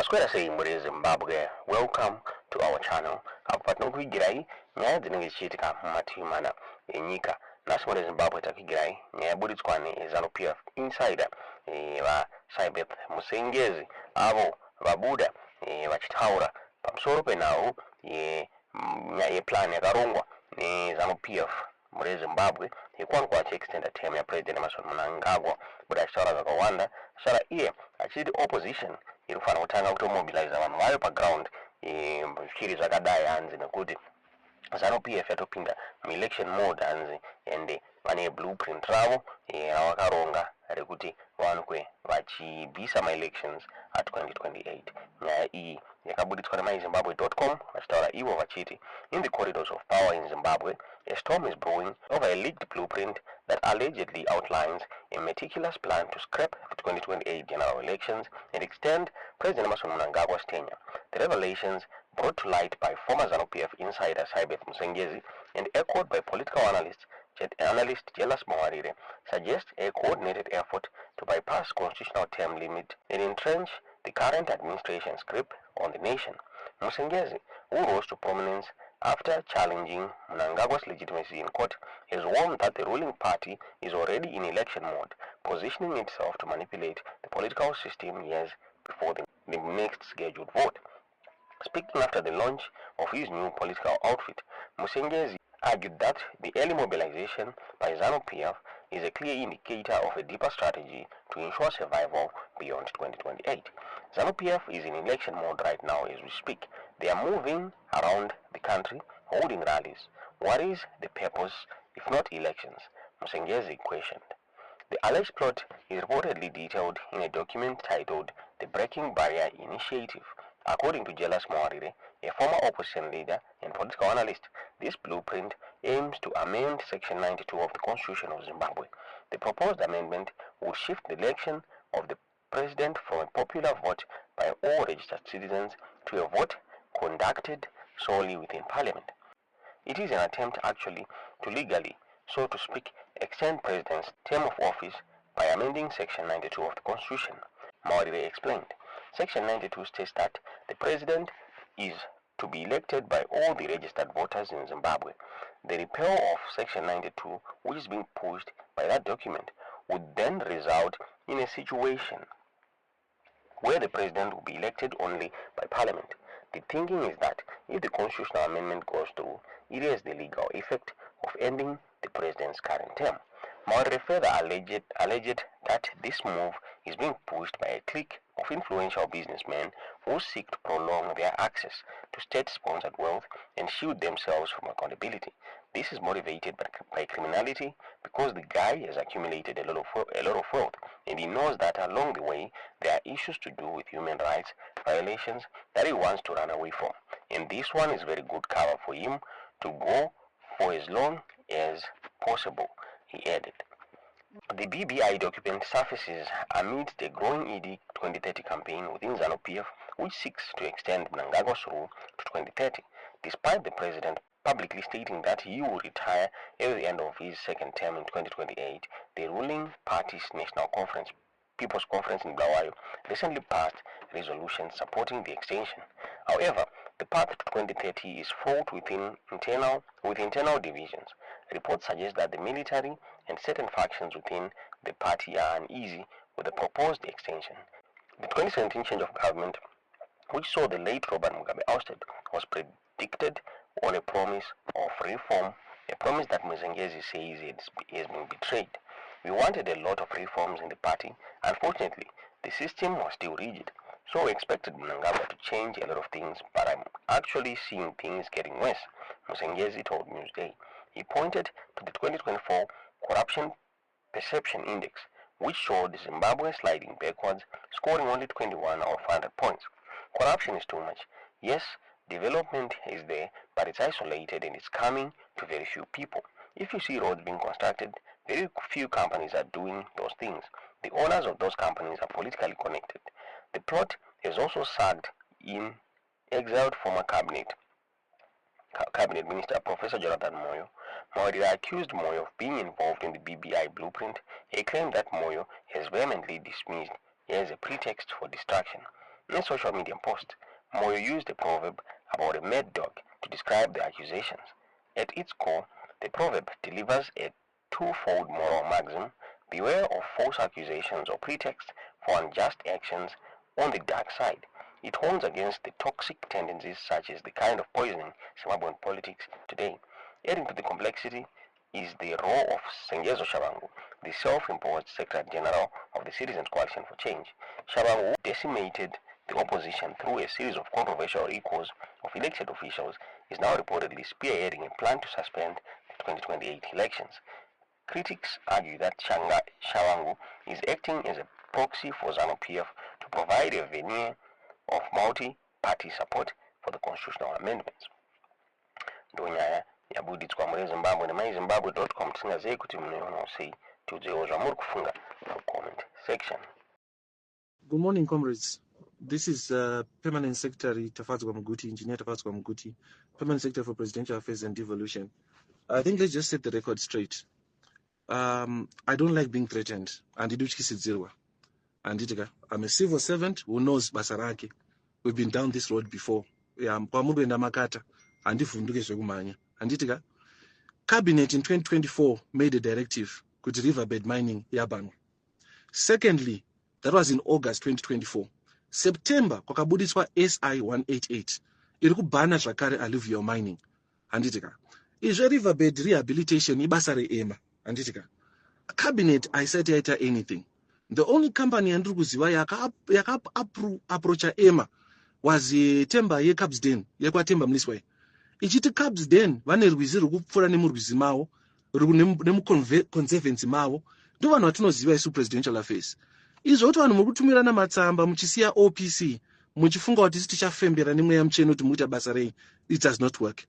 Masquera saying muri Zimbabwe, welcome to our channel. Apatno kuigirai nyaya dzinochitika mumatimana enyika. Nasi muri Zimbabwe takigirai nyaya buritswani Zanu PF insider va Saibeth Musengezi avo vabuda vachitaura pamusoro penhau yeplan yakarongwa neZanu PF muri Zimbabwe yekwankwa achiextenda term yapresident Emerson Mnangagwa kuti achitaura zvakawanda sara iye achiti opposition irikufana kutanga kutomobilize vanhu vayo paground zvichiri zvakadai hanzi nekuti Zanu PF yatopinda muelection mode hanzi ende vane blueprint ravo ravakaronga rekuti vanwe vachibvisa maelections a2028. Nyaya iyi yakabuditswa nemaizimbabwe.com vachitaura ivo vachiti in the corridors of power in Zimbabwe, a storm is brewing over a leaked blueprint that allegedly outlines a meticulous plan to scrap the 2028 general elections and extend President Emerson Mnangagwa's tenure. The revelations, brought to light by former Zanu PF insider Saibeth Musengezi and echoed by political analyst Jelas Mawarire, suggest a coordinated effort to bypass constitutional term limit and entrench the current administration's grip on the nation. Musengezi, who rose to prominence after challenging Mnangagwa's legitimacy in court, has warned that the ruling party is already in election mode, positioning itself to manipulate the political system years before the next scheduled vote. Speaking after the launch of his new political outfit, Musengezi argued that the early mobilization by Zanu PF is a clear indicator of a deeper strategy to ensure survival beyond 2028. Zanu PF is in election mode right now as we speak. They are moving around the country, holding rallies. What is the purpose if not elections? Musengezi questioned. The alleged plot is reportedly detailed in a document titled The Breaking Barrier Initiative. According to Jelas Mawarire, a former opposition leader and political analyst, this blueprint aims to amend Section 92 of the Constitution of Zimbabwe. The proposed amendment would shift the election of the president from a popular vote by all registered citizens to a vote conducted solely within Parliament. It is an attempt actually to legally, so to speak, extend president's term of office by amending Section 92 of the Constitution, Mawarire explained. Section 92 states that the president is to be elected by all the registered voters in Zimbabwe. The repeal of Section 92, which is being pushed by that document, would then result in a situation where the president will be elected only by Parliament. The thinking is that if the constitutional amendment goes through, it has the legal effect of ending the president's current term. Mawarire further alleged that this move is being pushed by a clique of influential businessmen who seek to prolong their access to state-sponsored wealth and shield themselves from accountability. This is motivated by criminality because the guy has accumulated a lot of wealth, and he knows that along the way there are issues to do with human rights violations that he wants to run away from. And this one is very good cover for him to go for as long as possible, he added. The BBI document surfaces amidst a growing ED 2030 campaign within Zanu PF, which seeks to extend Mnangagwa's rule to 2030, despite the president publicly stating that he will retire at the end of his second term in 2028. The ruling party's national conference, People's Conference in Bvuu, recently passed resolutions supporting the extension. However, the path to 2030 is fraught with internal divisions. Reports suggest that the military and certain factions within the party are uneasy with the proposed extension. The 2017 change of government, which saw the late Robert Mugabe ousted, was predicted on a promise of reform, a promise that Musengezi says has been betrayed. We wanted a lot of reforms in the party. Unfortunately, the system was still rigid, so we expected Mnangagwa to change a lot of things, but I'm actually seeing things getting worse, Musengezi told Newsday. He pointed to the 2024 Corruption Perception Index, which showed Zimbabwe sliding backwards, scoring only 21 out of 100 points. Corruption is too much. Yes, development is there, but it's isolated and it's coming to very few people. If you see roads being constructed, very few companies are doing those things. The owners of those companies are politically connected. The plot has also sagged in exiled former cabinet minister Professor Jonathan Moyo. Mawarire accused Moyo of being involved in the BBI blueprint, a claim that Moyo has vehemently dismissed as a pretext for distraction. In a social media post, Moyo used a proverb about a mad dog to describe the accusations. At its core, the proverb delivers a twofold moral maxim: beware of false accusations or pretexts for unjust actions on the dark side. It warns against the toxic tendencies such as the kind of poisoning seen in politics today. Adding to the complexity is the role of Sengezo Shabangu, the self-imposed Secretary General of the Citizens Coalition for Change. Shabangu decimated the opposition through a series of controversial recalls of elected officials, is now reportedly spearheading a plan to suspend the 2028 elections. Critics argue that Shabangu is acting as a proxy for Zanu-PF to provide a veneer of multi-party support for the constitutional amendments. Ndonyaya yabuditswa muri Zimbabwe nemaizimbabwe.com tisingazei kuti munoiona sei tiudzeiwo zvamuri kufunga comment section. Good morning, comrades. This is Permanent Secretary Tafadzwa Muguti, Engineer Tafadzwa Muguti, Permanent Secretary for Presidential Affairs and Devolution. I think let's just set the record straight. I don't like being threatened. And I'm a civil servant who knows Basaraki. We've been down this road before. Cabinet in 2024 made a directive to riverbed mining Yabanu. Secondly, that was in August 2024. September, kwakabudiswa SI 188. Irikubana zvakare alluvial mining. Anditika. Izve riverbed rehabilitation ibasare ema. Anditika. Cabinet aisati anything. The only company andiri kuziva yaka approacha ema was Temba ye Capsden, yekwa Temba Mliswe. Ichiti Capsden vane rwizi rwekupfuura nemurwizi mavo, nemuconservancy mavo, ndo vanhu vatinoziva isu presidential affairs. Izvo kuti vanhu muri kutumirana matsamba muchisiya OPC, muchifunga kuti tichafembera nemweya mucheno kuti muita basa rei, it does not work.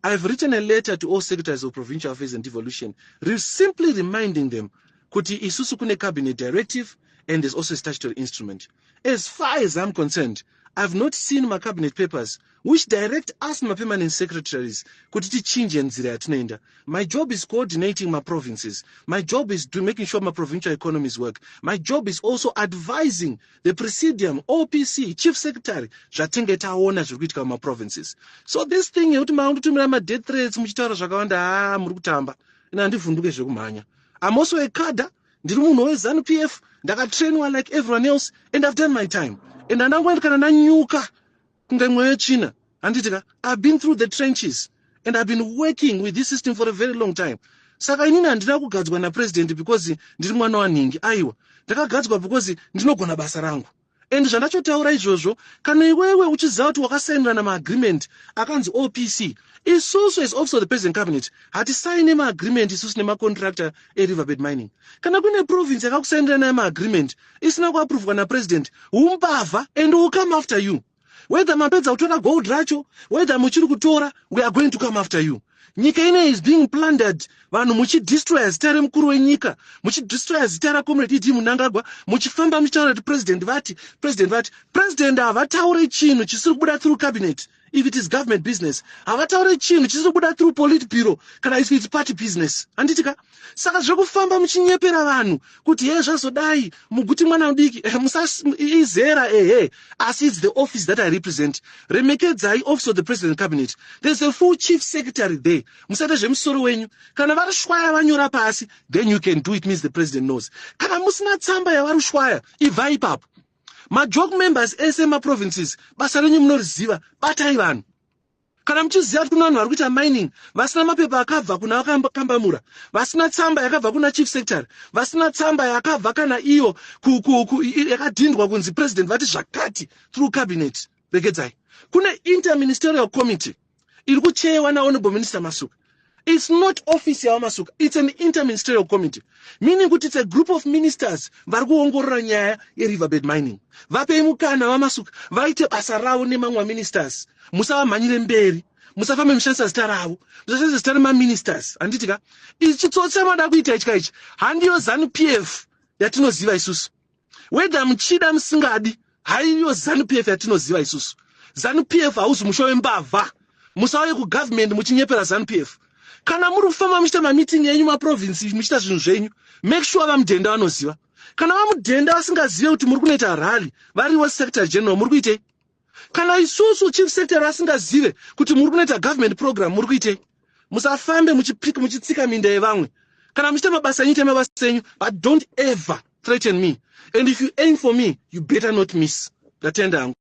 I have written a letter to all secretaries of provincial affairs and devolution, simply reminding them kuti isusu kune cabinet directive and there's also a statutory instrument. As far as I'm concerned, I've not seen my cabinet papers which direct us, my permanent secretaries, kuti tichinje nzira yatinoenda. My job is coordinating my provinces. My job is making sure my provincial economies work. My job is also advising the presidium, OPC, chief secretary, zvatenge taona zvikuitika my provinces. So this thing yekuti maundutumira ma death threats muchitaura zvakawanda muri kutamba. Ina handivhunduke zvekumhanya. I'm also a cadre. Ndiri munhu weZanu PF. Ndakatrainwa like everyone else, and I've done my time. And andangwenda kana nanyuka kunge mweya china. Anditika, I've been through the trenches, and I've been working with this system for a very long time. Saka inini handina kugadzwa na president because ndiri mwana waningi. Aiwa, ndakagadzwa because ndinogona basa rangu. And zvandachotaura izvozvo, kana iwewe uchiziva kuti wakasainirana maagreement akanzi OPC, isusu as also the president cabinet hatisaine maagreement isusu nemacontractor eriverbed mining. Kana kune province yakakusainirana maagreement isina kuappruvwa na president, umbavha and will come after you. Whether mapedza kutora gold racho, whether muchiri kutora, we are going to come after you. Nyika ine is being plundered. Vanhu muchidestroya zita remukuru wenyika, muchidestroya zita raComrade Idi Mnangagwa, muchifamba muchitaura kuti president havatauri chinhu chisiri kubuda through cabinet. If it is government business, havatauri chinhu chisiri kubuda through politburo, kana if it's party business. Anditika, saka zvekufamba muchinyepera vanhu kuti ye zvazodai muguti mwana mudiki izera as it's the office that I represent. Remekedzai office of the president cabinet. There's a full chief secretary there. Musate zvemusoro wenyu. Kana varishwaya vanyora pasi, then you can do it, means the president knows. Kana musina tsamba yavarishwaya, ibva ipapo. Majok members SMA provinces, basa renyu munoriziva, batai vanhu. Kana muchiziva kuti kuna vanhu vari kuita mining, vasina mapepa akabva kuna vakambamura, vasina tsamba yakabva kuna chief secretary, vasina tsamba yakabva kana iyo yakadhindwa kunzi president vati zvakati through cabinet. Rekedzai. Kune interministerial committee iri kuchewa nahonorable minister Masuka. It's not office ya Masuka, it's an interministerial committee. Meaning kuti it's a group of ministers vari kuongorora nyaya yeriverbed mining. Vapei mukana vaMasuka vaite basa ravo nemamwe ministers. Musavamhanyire mberi, musafambe mushandisa zita ravo, musashandisa zita remaministers. Anditika, ichi tsotsa mada kuita ichi handiyo Zanu PF yatinoziva isusu. Whether muchida musingadi, haiyo Zanu PF yatinoziva isusu. Zanu PF hauzi musho wembavha. Musauye kugovernment muchinyepera Zanu PF. Kana muri kufamba muchita mameeting yenyu maprovince muchita zvinhu zvenyu, make sure vamudhenda vanoziva. Kana vamudhenda vasingazive kuti muri kunoita rally variwo secretary general muri kuitei? Kana isusu chief secretary vasingazive kuti muri kunoita government program muri kuitei? Musafambe muchitsika minda yevamwe. Kana muchita mabasa enyu, mabasa enyu, but don't ever threaten me. And if you aim for me, you better not miss. Gatenda.